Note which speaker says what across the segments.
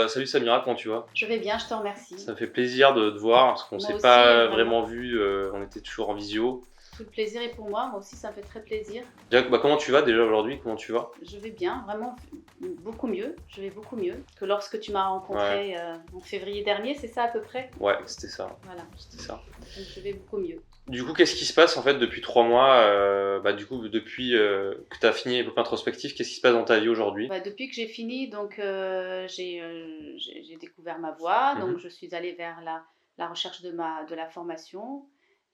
Speaker 1: Salut Samira, comment tu vas?
Speaker 2: Je vais bien, je te remercie.
Speaker 1: Ça me fait plaisir de te voir parce qu'on
Speaker 2: Moi
Speaker 1: s'est
Speaker 2: aussi,
Speaker 1: pas
Speaker 2: vraiment.
Speaker 1: vraiment vu, on était toujours en visio.
Speaker 2: Tout le plaisir est pour moi. Moi aussi, ça me fait très plaisir.
Speaker 1: Déjà, comment tu vas déjà aujourd'hui? Comment tu vas?
Speaker 2: Je vais bien, vraiment beaucoup mieux. Je vais beaucoup mieux que lorsque tu m'as
Speaker 1: Ouais,
Speaker 2: rencontré en février dernier, c'est ça à peu près?
Speaker 1: ouais, c'était ça.
Speaker 2: Voilà,
Speaker 1: C'était ça.
Speaker 2: donc je vais beaucoup mieux.
Speaker 1: Du coup, qu'est-ce qui se passe en fait depuis 3 mois? Du coup, depuis que tu as fini l'épopée introspective, qu'est-ce qui se passe dans ta vie aujourd'hui?
Speaker 2: Bah, depuis que j'ai fini, donc j'ai découvert ma voie. Donc
Speaker 1: Mhm.
Speaker 2: je suis allée vers la recherche de la formation.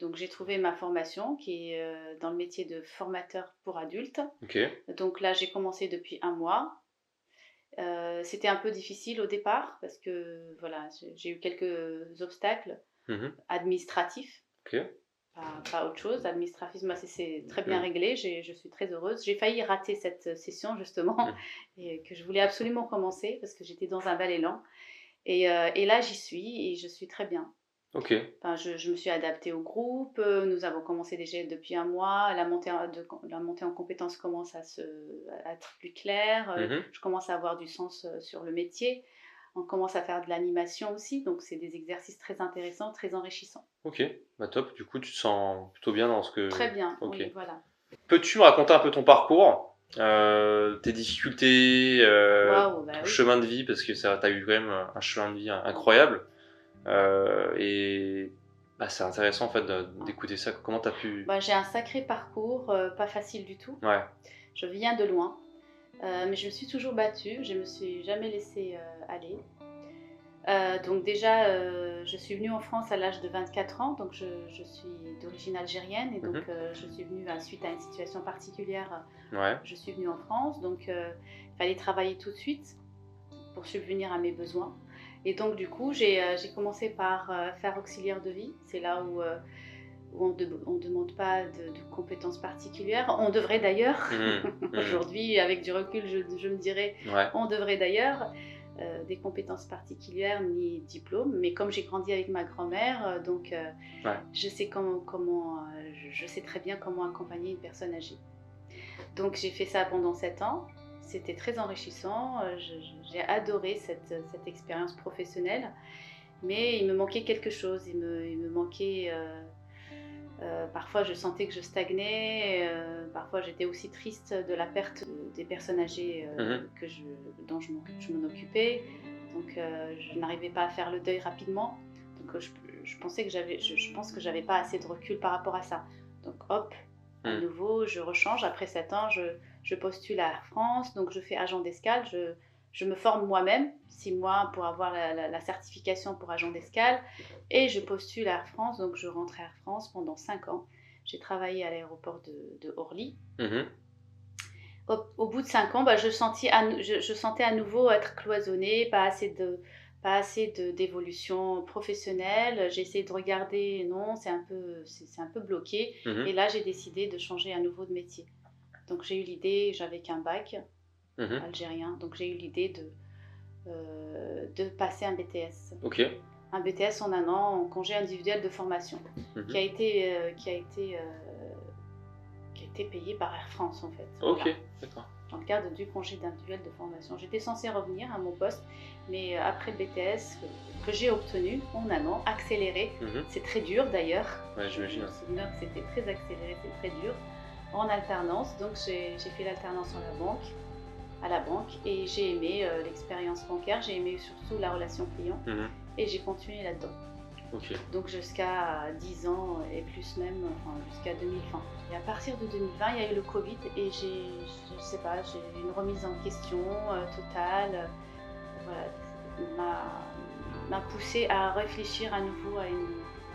Speaker 2: Donc j'ai trouvé ma formation qui est dans le métier de formateur pour adultes.
Speaker 1: Ok.
Speaker 2: Donc là, j'ai commencé depuis un mois. C'était un peu difficile au départ parce que voilà, j'ai eu quelques obstacles
Speaker 1: Mhm.
Speaker 2: administratifs,
Speaker 1: Ok.
Speaker 2: pas autre chose. Administratif, moi, c'est très bien
Speaker 1: Mhm.
Speaker 2: réglé, je suis très heureuse. J'ai failli rater cette session justement
Speaker 1: Mhm.
Speaker 2: et que je voulais absolument commencer parce que j'étais dans un bel élan. Et là, j'y suis et je suis très bien.
Speaker 1: Ok.
Speaker 2: Enfin, je me suis adaptée au groupe, nous avons commencé déjà depuis un mois, la montée en compétences commence à être plus claire,
Speaker 1: Mhm.
Speaker 2: je commence à avoir du sens sur le métier, on commence à faire de l'animation aussi, donc c'est des exercices très intéressants, très enrichissants.
Speaker 1: Ok. Bah top. Du coup, tu te sens plutôt bien dans ce
Speaker 2: Très
Speaker 1: que.
Speaker 2: bien,
Speaker 1: Ok.
Speaker 2: oui, voilà.
Speaker 1: Peux-tu me raconter un peu ton parcours, tes difficultés,
Speaker 2: Waouh, bah
Speaker 1: ton
Speaker 2: oui.
Speaker 1: chemin de vie, parce que ça, t'as eu quand même un chemin de vie incroyable, et c'est intéressant en fait d'écouter ça. Comment t'as pu...
Speaker 2: Bah, j'ai un sacré parcours, pas facile du tout.
Speaker 1: Ouais.
Speaker 2: Je viens de loin, mais je me suis toujours battue, je me suis jamais laissée aller. Donc déjà, je suis venue en France à l'âge de 24 ans, donc je suis d'origine algérienne et donc
Speaker 1: Mhm.
Speaker 2: je suis venue suite à une situation particulière,
Speaker 1: Ouais.
Speaker 2: je suis venue en France, donc il fallait travailler tout de suite pour subvenir à mes besoins. Et donc du coup, j'ai commencé par faire auxiliaire de vie, c'est là où on ne demande pas de compétences particulières, on devrait d'ailleurs,
Speaker 1: Mhm. Mhm.
Speaker 2: aujourd'hui avec du recul je me dirais,
Speaker 1: Ouais.
Speaker 2: on devrait d'ailleurs, des compétences particulières ni diplôme, mais comme j'ai grandi avec ma grand-mère,
Speaker 1: Ouais.
Speaker 2: je sais je sais très bien comment accompagner une personne âgée. Donc j'ai fait ça pendant 7 ans, c'était très enrichissant, j'ai adoré cette expérience professionnelle, mais il me manquait quelque chose, il me manquait... parfois je sentais que je stagnais, parfois j'étais aussi triste de la perte des personnes âgées
Speaker 1: Mhm.
Speaker 2: dont je m'en occupais. Donc je n'arrivais pas à faire le deuil rapidement. Donc je pensais que je pense que j'avais pas assez de recul par rapport à ça. Donc hop, à
Speaker 1: Mhm.
Speaker 2: nouveau je rechange. Après 7 ans, je postule à Air France, donc je fais agent d'escale. Je me forme moi-même, 6 mois pour avoir la certification pour agent d'escale. Et je postule à Air France, donc je rentre à Air France pendant 5 ans. J'ai travaillé à l'aéroport de Orly.
Speaker 1: Mhm.
Speaker 2: Au bout de 5 ans, bah, je sentais à nouveau être cloisonnée, pas assez d'évolution professionnelle. J'ai essayé de regarder, non, c'est un peu bloqué. Et
Speaker 1: Mhm.
Speaker 2: là, j'ai décidé de changer à nouveau de métier. Donc j'ai eu l'idée, j'avais qu'un bac
Speaker 1: Mhm.
Speaker 2: algérien, donc j'ai eu l'idée de passer un BTS.
Speaker 1: Ok.
Speaker 2: Un BTS en un an en congé individuel de formation, qui
Speaker 1: Mhm.
Speaker 2: a été, qui a été payé par Air France en fait.
Speaker 1: Ok.
Speaker 2: Voilà,
Speaker 1: D'accord.
Speaker 2: dans le cadre du congé individuel de formation. J'étais censée revenir à mon poste, mais après le BTS que j'ai obtenu en un an, accéléré,
Speaker 1: Mhm.
Speaker 2: c'est très dur d'ailleurs.
Speaker 1: Ouais,
Speaker 2: Je
Speaker 1: j'imagine.
Speaker 2: me souviens que c'était très accéléré, c'est très dur, en alternance. Donc j'ai fait l'alternance à la banque et j'ai aimé l'expérience bancaire, j'ai aimé surtout la relation client
Speaker 1: Mhm.
Speaker 2: et j'ai continué là-dedans.
Speaker 1: Ok.
Speaker 2: Donc jusqu'à 10 ans et plus même, enfin jusqu'à 2020. Et à partir de 2020, il y a eu le Covid et je sais pas, j'ai eu une remise en question totale. Voilà, m'a poussée à réfléchir à nouveau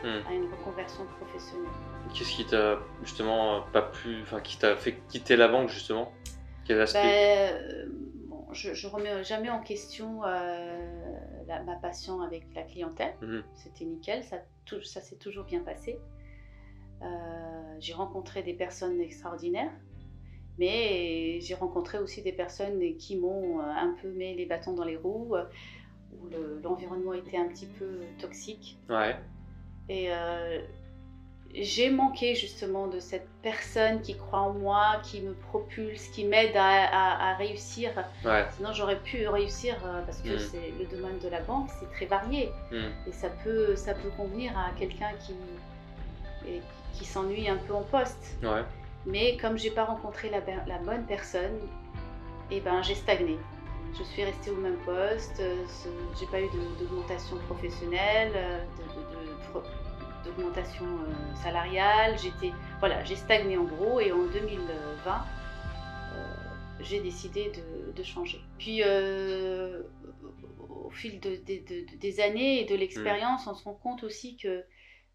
Speaker 1: Mhm.
Speaker 2: à une reconversion professionnelle.
Speaker 1: Qu'est-ce qui t'a justement pas plu, enfin qui t'a fait quitter la banque justement? Quel aspect?
Speaker 2: Bon, je remets jamais en question ma passion avec la clientèle.
Speaker 1: Mhm.
Speaker 2: C'était nickel, ça s'est toujours bien passé. J'ai rencontré des personnes extraordinaires, mais j'ai rencontré aussi des personnes qui m'ont un peu mis les bâtons dans les roues, où l'environnement était un petit peu toxique.
Speaker 1: Ouais.
Speaker 2: Et j'ai manqué justement de cette personne qui croit en moi, qui me propulse, qui m'aide à réussir.
Speaker 1: Ouais.
Speaker 2: Sinon, j'aurais pu réussir parce que c'est le domaine de la banque, c'est très varié. Et ça peut convenir à quelqu'un qui s'ennuie un peu en poste.
Speaker 1: Ouais.
Speaker 2: Mais comme j'ai pas rencontré la bonne personne, et ben j'ai stagné. Je suis restée au même poste, j'ai pas eu d'augmentation professionnelle, d'augmentation salariale. J'ai stagné en gros, et en 2020, j'ai décidé de changer. Puis au fil des années et de l'expérience, on se rend compte aussi que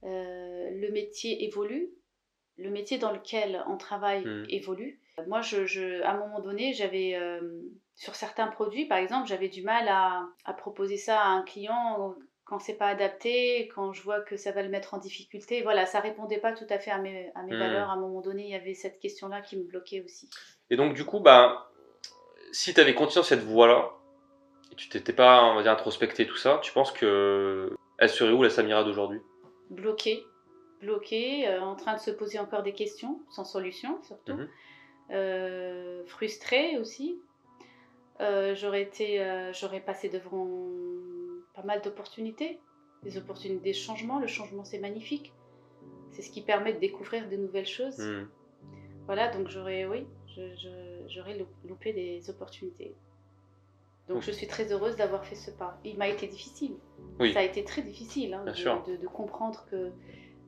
Speaker 2: le métier évolue, le métier dans lequel on travaille évolue. Moi, à un moment donné, j'avais sur certains produits, par exemple, j'avais du mal à proposer ça à un client quand c'est pas adapté, quand je vois que ça va le mettre en difficulté. Voilà, ça répondait pas tout à fait à mes valeurs. À un moment donné, il y avait cette question-là qui me bloquait aussi.
Speaker 1: Et donc, du coup, si tu avais continué dans cette voie-là, et tu t'étais pas, on va dire, introspecté tout ça, tu penses que elle serait où la Samira d'aujourd'hui?
Speaker 2: Bloquée, en train de se poser encore des questions, sans solution surtout. Frustrée aussi. J'aurais passé devant pas mal d'opportunités, des opportunités de changement. Le changement, c'est magnifique. C'est ce qui permet de découvrir de nouvelles choses. Voilà, donc j'aurais loupé des opportunités. Donc je suis très heureuse d'avoir fait ce pas. Il m'a été difficile. Ça a été très difficile de comprendre que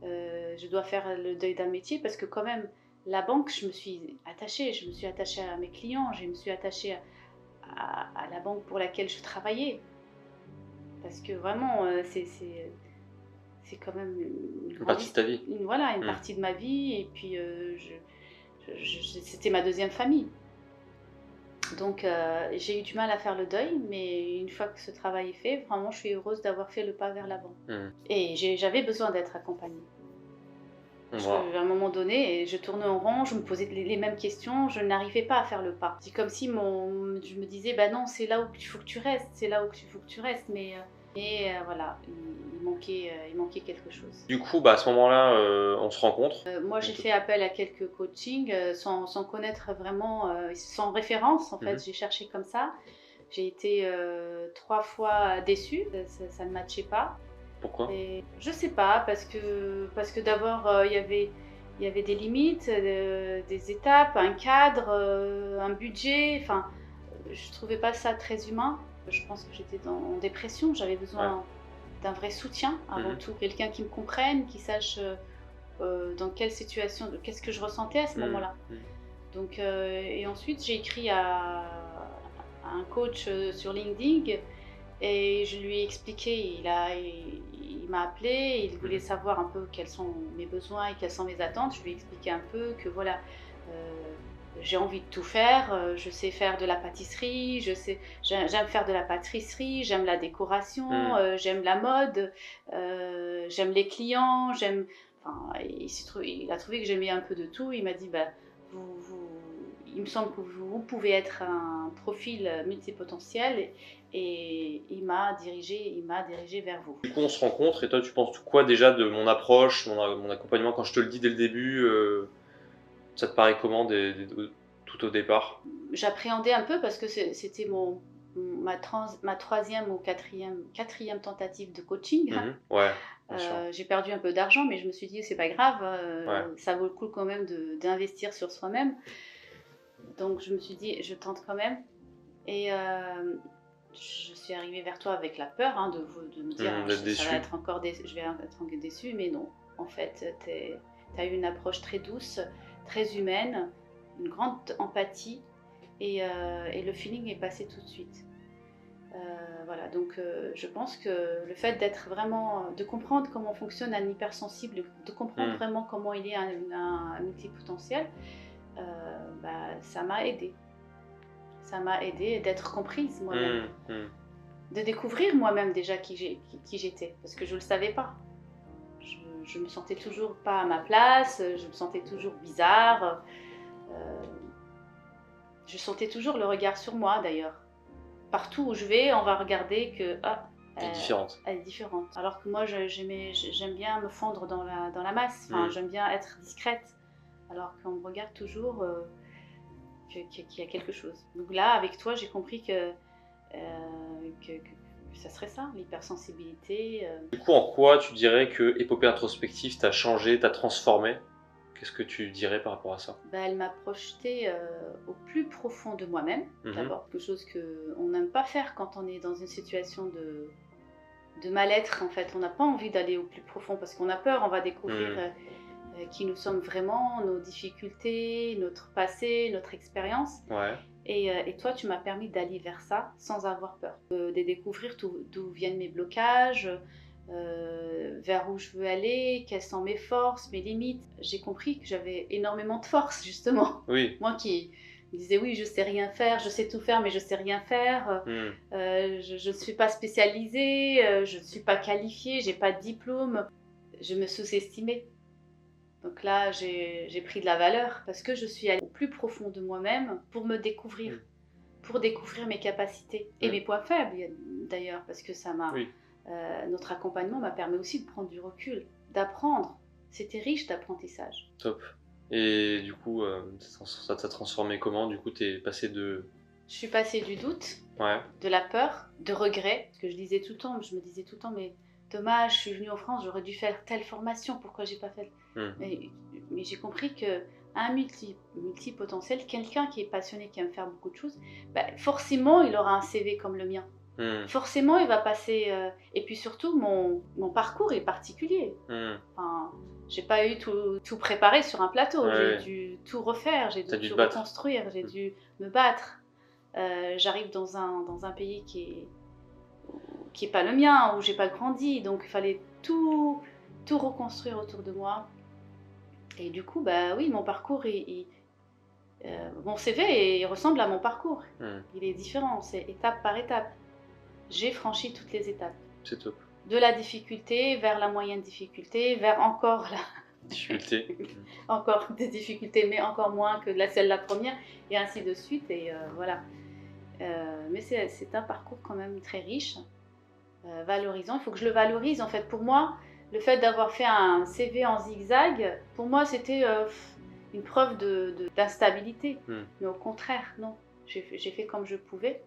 Speaker 2: je dois faire le deuil d'un métier, parce que quand même, la banque, je me suis attachée à mes clients, je me suis attachée à la banque pour laquelle je travaillais. Parce que vraiment, c'est quand même
Speaker 1: une partie de ta vie.
Speaker 2: Une partie de ma vie, et puis c'était ma deuxième famille. Donc j'ai eu du mal à faire le deuil, mais une fois que ce travail est fait, vraiment je suis heureuse d'avoir fait le pas vers l'avant. Et j'avais besoin d'être accompagnée. Parce qu'à un moment donné, je tournais en rond, je me posais les mêmes questions, je n'arrivais pas à faire le pas. C'est comme si je me disais, bah non, c'est là où il faut que tu restes, mais voilà, il manquait quelque chose.
Speaker 1: Du coup, à ce moment-là, on se rencontre.
Speaker 2: Moi, j'ai fait appel à quelques coachings sans connaître vraiment, sans référence en fait. J'ai cherché comme ça. J'ai été 3 fois déçue, ça ne matchait pas.
Speaker 1: Pourquoi?
Speaker 2: Je sais pas, parce que d'abord il y avait des limites, des étapes, un cadre, un budget. Enfin, je trouvais pas ça très humain. Je pense que j'étais en dépression. J'avais besoin d'un vrai soutien avant tout, quelqu'un qui me comprenne, qui sache dans quelle situation, qu'est-ce que je ressentais à ce moment-là. Donc, et ensuite j'ai écrit à un coach sur LinkedIn. Et je lui ai expliqué, il m'a appelé, il voulait savoir un peu quels sont mes besoins et quelles sont mes attentes. Je lui ai expliqué un peu que voilà, j'ai envie de tout faire, je sais faire de la pâtisserie, j'aime faire de la pâtisserie, j'aime la décoration, j'aime la mode, j'aime les clients, il a trouvé que j'aimais un peu de tout. Il m'a dit, il me semble que vous pouvez être un profil multipotentiel, et il m'a dirigé vers vous.
Speaker 1: Du coup, on se rencontre, et toi, tu penses quoi déjà de mon approche, mon accompagnement, quand je te le dis dès le début ça te paraît comment tout au départ?
Speaker 2: J'appréhendais un peu parce que c'était ma troisième ou quatrième tentative de coaching. J'ai perdu un peu d'argent, mais je me suis dit, c'est pas grave, ça vaut le coup quand même d'investir sur soi-même. Donc je me suis dit, je tente quand même. Et je suis arrivée vers toi avec la peur de me dire, je vais être encore déçue, mais non. En fait, tu as eu une approche très douce, très humaine, une grande empathie, et le feeling est passé tout de suite. Voilà, donc je pense que le fait de comprendre comment fonctionne un hypersensible, de comprendre vraiment comment il est un multipotentiel, ça m'a aidée. Ça m'a aidée d'être comprise moi-même, de découvrir moi-même déjà qui j'étais, parce que je ne le savais pas. Je me sentais toujours pas à ma place, je me sentais toujours bizarre. Je sentais toujours le regard sur moi d'ailleurs. Partout où je vais, on va regarder que
Speaker 1: Elle est différente.
Speaker 2: Elle est différente. Alors que moi, j'aime bien me fondre dans la masse. Enfin, j'aime bien être discrète. Alors qu'on me regarde toujours qu'il y a quelque chose. Donc là, avec toi, j'ai compris que ça serait ça, l'hypersensibilité.
Speaker 1: Du coup, en quoi tu dirais que Épopée introspective t'a changé, t'a transformé? Qu'est-ce que tu dirais par rapport à ça?
Speaker 2: Elle m'a projetée au plus profond de moi-même, d'abord. Quelque chose qu'on n'aime pas faire quand on est dans une situation de mal-être, en fait. On n'a pas envie d'aller au plus profond parce qu'on a peur, on va découvrir qui nous sommes vraiment, nos difficultés, notre passé, notre expérience.
Speaker 1: Ouais.
Speaker 2: Et toi, tu m'as permis d'aller vers ça sans avoir peur. De découvrir d'où viennent mes blocages, vers où je veux aller, quelles sont mes forces, mes limites. J'ai compris que j'avais énormément de force, justement.
Speaker 1: Oui.
Speaker 2: Moi qui me disais, oui, je sais rien faire, je sais tout faire, mais je sais rien faire. Je ne suis pas spécialisée, je ne suis pas qualifiée, j'ai pas de diplôme. Je me sous-estimais. Donc là, j'ai pris de la valeur parce que je suis allée au plus profond de moi-même pour me découvrir, pour découvrir mes capacités et mes points faibles d'ailleurs, parce que ça m'a, notre accompagnement m'a permis aussi de prendre du recul, d'apprendre. C'était riche d'apprentissage.
Speaker 1: Top. Et du coup, ça t'a transformé comment? Du coup, t'es passé de...
Speaker 2: Je suis passée du doute,
Speaker 1: Ouais.
Speaker 2: de la peur, de regret, parce que je me disais tout le temps, mais dommage, je suis venue en France, j'aurais dû faire telle formation, pourquoi j'ai pas fait? Mais j'ai compris que un multipotentiel, quelqu'un qui est passionné, qui aime faire beaucoup de choses, forcément il aura un CV comme le mien. Forcément il va passer... Et puis surtout, mon parcours est particulier. Enfin, j'ai pas eu tout préparé sur un plateau, j'ai dû tout refaire, j'ai dû tout reconstruire, j'ai dû me battre. J'arrive dans un pays qui est pas le mien, où j'ai pas grandi, donc il fallait tout reconstruire autour de moi. Et du coup, oui, mon parcours, mon CV il ressemble à mon parcours. Il est différent, c'est étape par étape. J'ai franchi toutes les étapes.
Speaker 1: C'est top.
Speaker 2: De la difficulté vers la moyenne difficulté, vers encore la
Speaker 1: difficulté.
Speaker 2: encore des difficultés, mais encore moins que celle de la première, et ainsi de suite. Et voilà. Mais c'est un parcours quand même très riche, valorisant. Il faut que je le valorise. En fait, pour moi, le fait d'avoir fait un CV en zigzag, pour moi, c'était une preuve d'instabilité. Mais au contraire, non. J'ai fait comme je pouvais.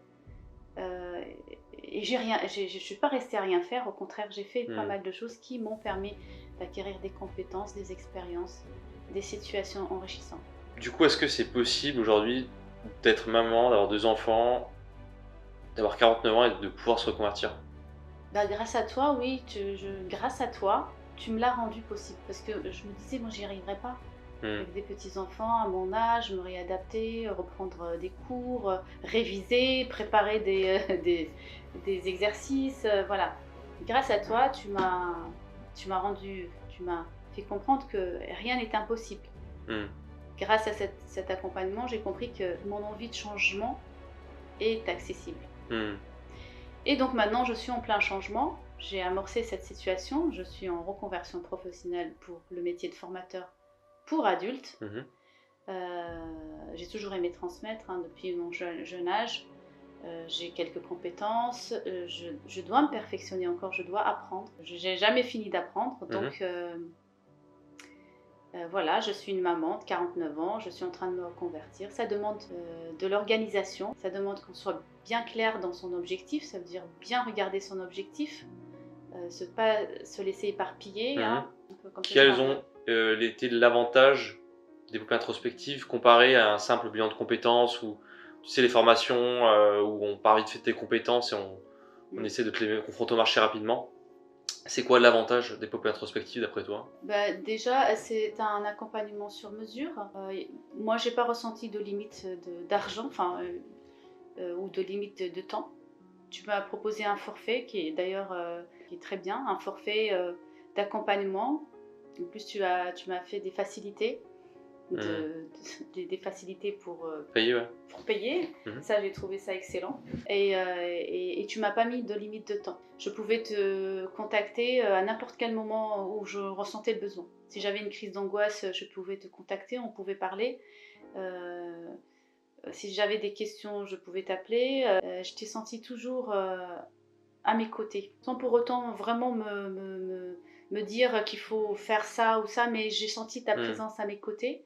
Speaker 2: Et je ne suis pas restée à rien faire. Au contraire, j'ai fait pas mal de choses qui m'ont permis d'acquérir des compétences, des expériences, des situations enrichissantes.
Speaker 1: Du coup, est-ce que c'est possible aujourd'hui d'être maman, d'avoir 2 enfants, d'avoir 49 ans et de pouvoir se reconvertir?
Speaker 2: Grâce à toi, oui. Grâce à toi, tu me l'as rendu possible. Parce que je me disais, moi, j'y arriverais pas. Avec des petits-enfants à mon âge, me réadapter, reprendre des cours, réviser, préparer des exercices, voilà. Grâce à toi, tu m'as fait comprendre que rien n'est impossible. Grâce à cet accompagnement, j'ai compris que mon envie de changement est accessible. Et donc maintenant, je suis en plein changement. J'ai amorcé cette situation. Je suis en reconversion professionnelle pour le métier de formateur pour adultes. J'ai toujours aimé transmettre depuis mon jeune âge. J'ai quelques compétences. Je dois me perfectionner encore, je dois apprendre. Je n'ai jamais fini d'apprendre. Donc voilà, je suis une maman de 49 ans, je suis en train de me reconvertir. Ça demande de l'organisation, ça demande qu'on soit bien clair dans son objectif, ça veut dire bien regarder son objectif, pas se laisser éparpiller. Hein, un peu comme
Speaker 1: Quels ont été l'avantage des poupées introspectives comparé à un simple bilan de compétences ou tu sais les formations où on part vite fait de tes compétences et on essaie de te les confronter au marché rapidement? C'est quoi l'avantage des poupées introspectives d'après toi?
Speaker 2: Déjà, c'est un accompagnement sur mesure. Moi, j'ai pas ressenti de limite d'argent, ou de limite de temps. Tu m'as proposé un forfait qui est d'ailleurs qui est très bien, un forfait d'accompagnement. En plus, tu m'as fait des facilités, des facilités pour
Speaker 1: payer. Ouais.
Speaker 2: Pour payer. Ça, j'ai trouvé ça excellent. Et tu m'as pas mis de limite de temps. Je pouvais te contacter à n'importe quel moment où je ressentais le besoin. Si j'avais une crise d'angoisse, je pouvais te contacter, on pouvait parler. Si j'avais des questions, je pouvais t'appeler. Je t'ai senti toujours à mes côtés, sans pour autant vraiment me dire qu'il faut faire ça ou ça, mais j'ai senti ta présence à mes côtés,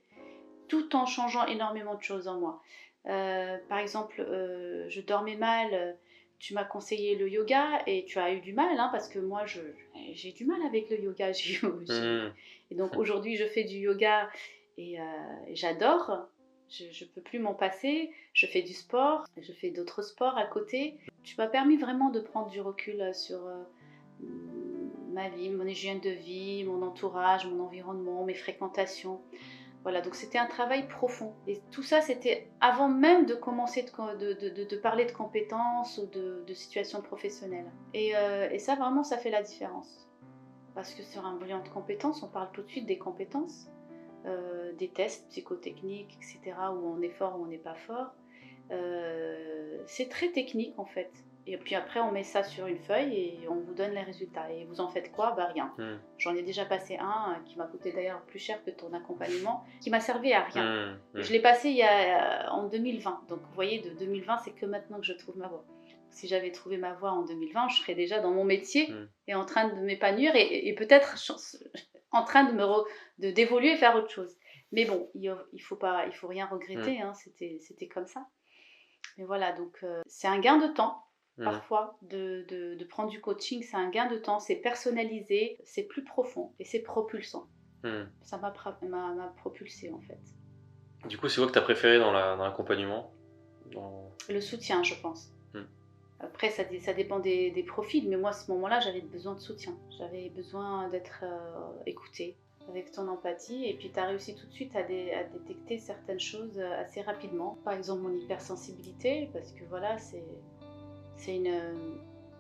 Speaker 2: tout en changeant énormément de choses en moi. Par exemple, je dormais mal, tu m'as conseillé le yoga et tu as eu du mal, hein, parce que moi j'ai du mal avec le yoga. Et donc aujourd'hui je fais du yoga et j'adore, je peux plus m'en passer, je fais du sport, je fais d'autres sports à côté. Tu m'as permis vraiment de prendre du recul sur ma vie, mon hygiène de vie, mon entourage, mon environnement, mes fréquentations. Voilà, donc c'était un travail profond. Et tout ça, c'était avant même de commencer de parler de compétences ou de situations professionnelles. Et ça, vraiment, ça fait la différence. Parce que sur un bilan de compétences, on parle tout de suite des compétences, des tests psychotechniques, etc., où on est fort ou on n'est pas fort. C'est très technique, en fait. Et puis après, on met ça sur une feuille et on vous donne les résultats. Et vous en faites quoi? Bah rien. J'en ai déjà passé un qui m'a coûté d'ailleurs plus cher que ton accompagnement, qui m'a servi à rien. Je l'ai passé en 2020. Donc vous voyez, de 2020, c'est que maintenant que je trouve ma voie. Si j'avais trouvé ma voie en 2020, je serais déjà dans mon métier et en train de m'épanouir et peut-être en train d'évoluer et faire autre chose. Mais bon, il faut rien regretter, hein, c'était comme ça. Mais voilà, donc c'est un gain de temps. Parfois, de prendre du coaching, c'est un gain de temps, c'est personnalisé, c'est plus profond et c'est propulsant. Ça m'a propulsé en fait.
Speaker 1: Du coup, c'est quoi que tu as préféré dans l'accompagnement
Speaker 2: Le soutien, je pense. Après, ça dépend des profils, mais moi, à ce moment-là, j'avais besoin de soutien. J'avais besoin d'être écoutée avec ton empathie, et puis tu as réussi tout de suite à détecter certaines choses assez rapidement. Par exemple, mon hypersensibilité, parce que voilà, c'est une...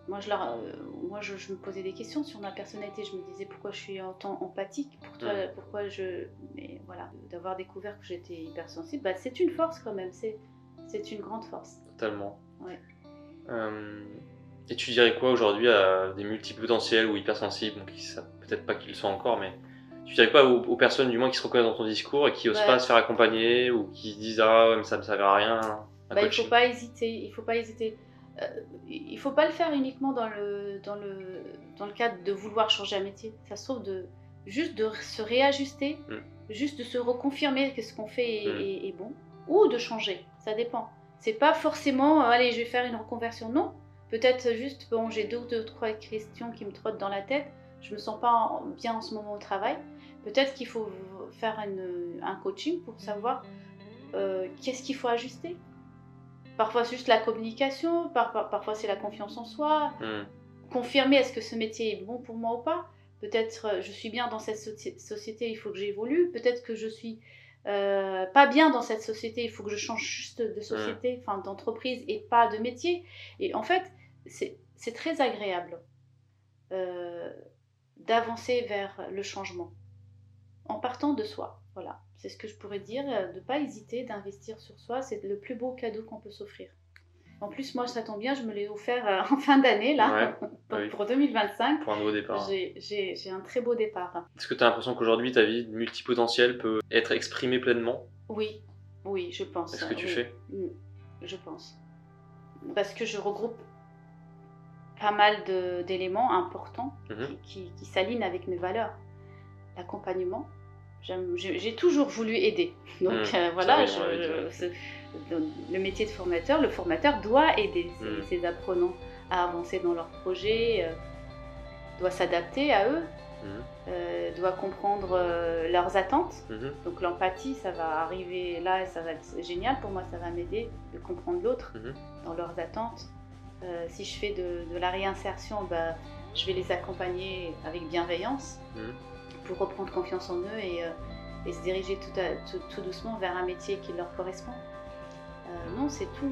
Speaker 2: Moi, je me posais des questions sur ma personnalité. Je me disais pourquoi je suis autant empathique pour toi, pourquoi je... Mais voilà, d'avoir découvert que j'étais hypersensible, bah, c'est une force quand même, c'est une grande force.
Speaker 1: Totalement.
Speaker 2: Ouais.
Speaker 1: Et tu dirais quoi aujourd'hui à des multipotentiels ou hypersensibles, donc peut-être pas qu'ils le sont encore, mais tu dirais quoi aux personnes du moins qui se reconnaissent dans ton discours et qui osent pas se faire accompagner ou qui se disent ah ouais, mais ça me servira à rien?
Speaker 2: Il faut pas hésiter, il faut pas hésiter. Il faut pas le faire uniquement dans le cadre de vouloir changer un métier. Ça se trouve juste de se réajuster, juste de se reconfirmer que ce qu'on fait est bon, ou de changer, ça dépend. C'est pas forcément allez je vais faire une reconversion, non. Peut-être juste bon j'ai deux ou trois questions qui me trottent dans la tête, je me sens pas bien en ce moment au travail. Peut-être qu'il faut faire un coaching pour savoir qu'est-ce qu'il faut ajuster. Parfois c'est juste la communication, parfois c'est la confiance en soi. Confirmer est-ce que ce métier est bon pour moi ou pas. Peut-être je suis bien dans cette société, il faut que j'évolue. Peut-être que je suis pas bien dans cette société, il faut que je change juste de société, enfin d'entreprise et pas de métier. Et en fait, c'est très agréable d'avancer vers le changement en partant de soi. Voilà, c'est ce que je pourrais dire, de ne pas hésiter, d'investir sur soi, c'est le plus beau cadeau qu'on peut s'offrir. En plus, moi, ça tombe bien, je me l'ai offert en fin d'année, là, donc pour 2025.
Speaker 1: Pour un nouveau départ.
Speaker 2: J'ai un très beau départ.
Speaker 1: Est-ce que tu as l'impression qu'aujourd'hui, ta vie multipotentielle peut être exprimée pleinement?
Speaker 2: Oui, je pense.
Speaker 1: Est-ce que tu fais?
Speaker 2: Je pense. Parce que je regroupe pas mal d'éléments importants qui s'alignent avec mes valeurs. L'accompagnement. J'ai toujours voulu aider. Donc voilà, le métier de formateur, le formateur doit aider ses apprenants à avancer dans leurs projets, doit s'adapter à eux, doit comprendre leurs attentes. Donc l'empathie, ça va arriver là et ça va être génial pour moi, ça va m'aider de comprendre l'autre dans leurs attentes. Si je fais de la réinsertion, je vais les accompagner avec bienveillance. Pour reprendre confiance en eux et se diriger tout doucement vers un métier qui leur correspond. Non, c'est tout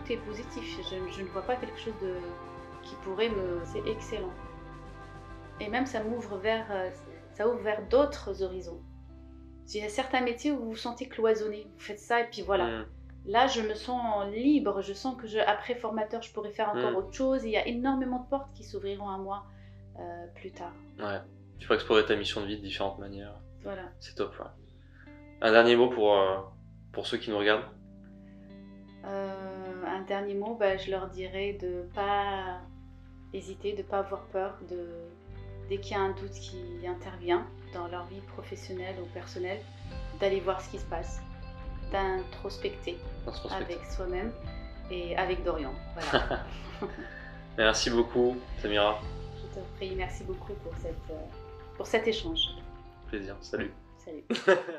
Speaker 2: est positif. Je ne vois pas quelque chose qui pourrait me... C'est excellent. Et même ça ouvre vers d'autres horizons. Il y a certains métiers où vous vous sentez cloisonné. Vous faites ça et puis voilà. Là, je me sens libre. Je sens que après formateur, je pourrais faire encore autre chose. Il y a énormément de portes qui s'ouvriront à moi plus tard.
Speaker 1: Ouais. Tu peux explorer ta mission de vie de différentes manières.
Speaker 2: Voilà.
Speaker 1: C'est top, ouais. Un dernier mot pour ceux qui nous regardent?
Speaker 2: Un dernier mot, je leur dirais de ne pas hésiter, de ne pas avoir peur, dès qu'il y a un doute qui intervient dans leur vie professionnelle ou personnelle, d'aller voir ce qui se passe, d'introspecter avec soi-même et avec Dorian. Voilà.
Speaker 1: Merci beaucoup, Samira.
Speaker 2: Je te prie, merci beaucoup pour cet échange.
Speaker 1: Plaisir, salut.
Speaker 2: Salut.